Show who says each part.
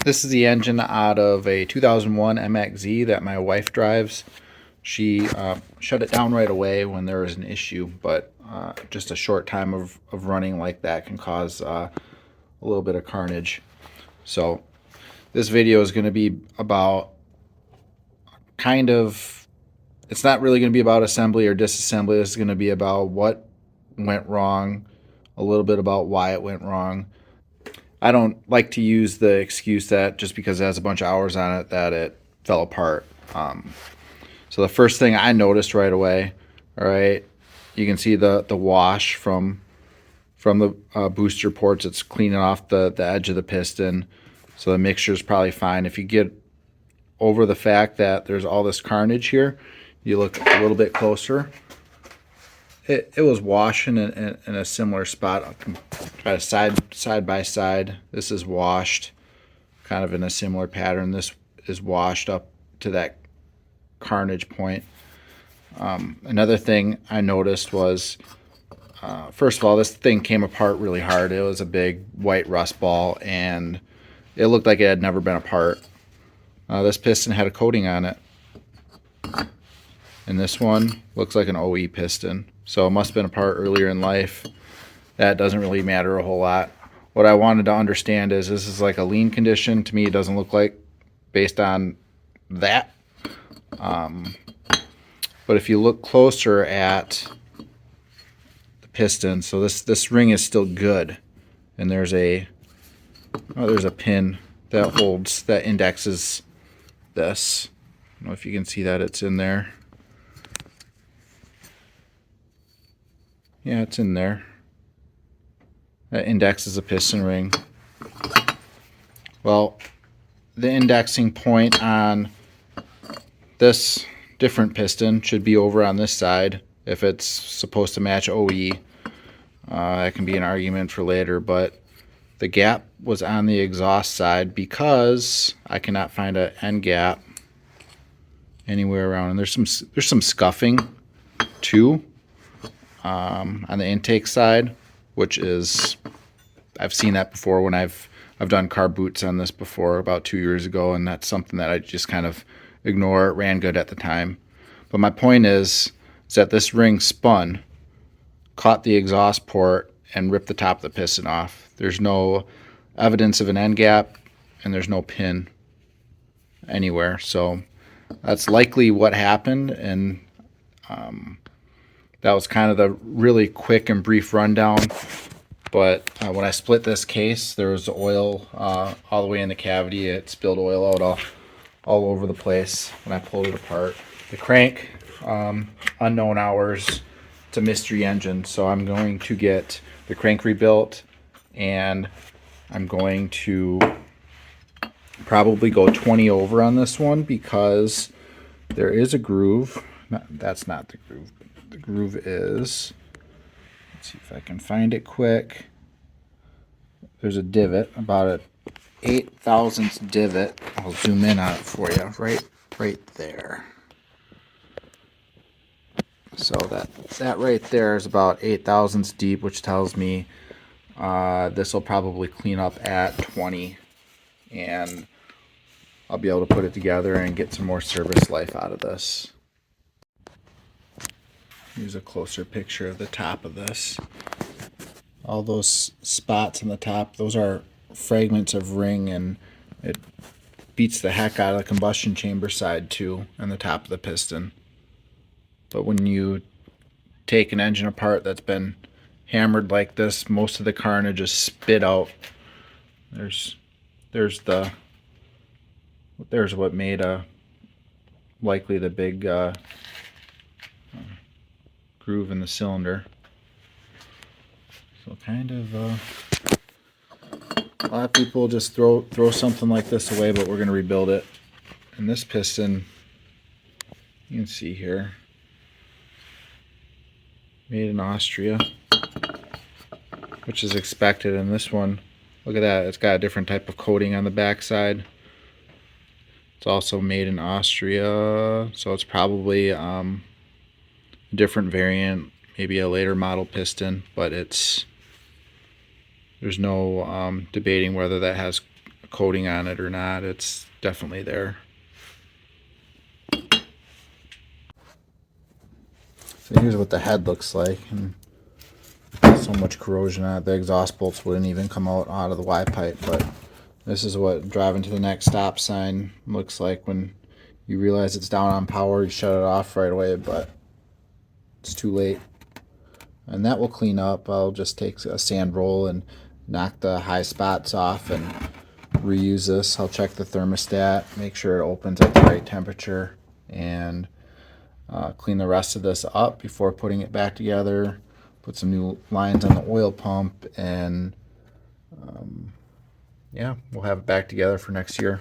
Speaker 1: This is the engine out of a 2001 MXZ that my wife drives. She shut it down right away when there was an issue, but just a short time of running like that can cause a little bit of carnage. So this video is going to be about it's not really going to be about assembly or disassembly. This is going to be about what went wrong, a little bit about why it went wrong. I don't like to use the excuse that just because it has a bunch of hours on it that it fell apart. So the first thing I noticed right away, all right, you can see the wash from the booster ports. It's cleaning off the edge of the piston, so the mixture is probably fine. If you get over the fact that there's all this carnage here, you look a little bit closer. It was washing in a similar spot. I can try to side by side. This is washed kind of in a similar pattern. This is washed up to that carnage point. Another thing I noticed was, first of all, this thing came apart really hard. It was a big white rust ball, and it looked like it had never been apart. This piston had a coating on it, and this one looks like an OE piston. So it must have been apart earlier in life. That doesn't really matter a whole lot. What I wanted to understand is this is like a lean condition. To me, it doesn't look like based on that. But if you look closer at the piston, so this ring is still good, and there's a pin that indexes this. I don't know if you can see that, it's in there. Yeah, it's in there. That indexes a piston ring. Well, the indexing point on this different piston should be over on this side if it's supposed to match OE. That can be an argument for later, but the gap was on the exhaust side because I cannot find an end gap anywhere around. And there's some scuffing too on the intake side, which is, I've seen that before when I've done car boots on this before about 2 years ago, and that's something that I just kind of ignore. It ran good at the time. But my point is that this ring spun, caught the exhaust port, and ripped the top of the piston off. There's no evidence of an end gap, and there's no pin anywhere. So that's likely what happened, and that was kind of the really quick and brief rundown. But when I split this case, there was oil all the way in the cavity. It spilled oil out all over the place when I pulled it apart. The crank, unknown hours. It's a mystery engine, so I'm going to get the crank rebuilt, and I'm going to probably go 20 over on this one because there is a groove. That's not the groove. The groove is, let's see if I can find it quick. There's a divot, about a 8/1000 divot. I'll zoom in on it for you, right there. So that right there is about 8/1000 deep, which tells me this will probably clean up at 20, and I'll be able to put it together and get some more service life out of this. Here's a closer picture of the top of this. All those spots on the top, those are fragments of ring, and it beats the heck out of the combustion chamber side too, on the top of the piston. But when you take an engine apart that's been hammered like this, most of the carnage is spit out. There's what made likely the big groove in the cylinder. So kind of a lot of people just throw something like this away, but we're going to rebuild it. And this piston, you can see here, made in Austria, which is expected. And this one, look at that, it's got a different type of coating on the backside. It's also made in Austria, so it's probably a different variant, maybe a later model piston, but there's no debating whether that has a coating on it or not. It's definitely there. So here's what the head looks like. And so much corrosion on it. The exhaust bolts wouldn't even come out of the Y pipe, but this is what driving to the next stop sign looks like when you realize it's down on power. You shut it off right away, but it's too late. And that will clean up. I'll just take a sand roll and knock the high spots off and reuse this. I'll check the thermostat, make sure it opens at the right temperature, and clean the rest of this up before putting it back together. Put some new lines on the oil pump, and yeah, we'll have it back together for next year.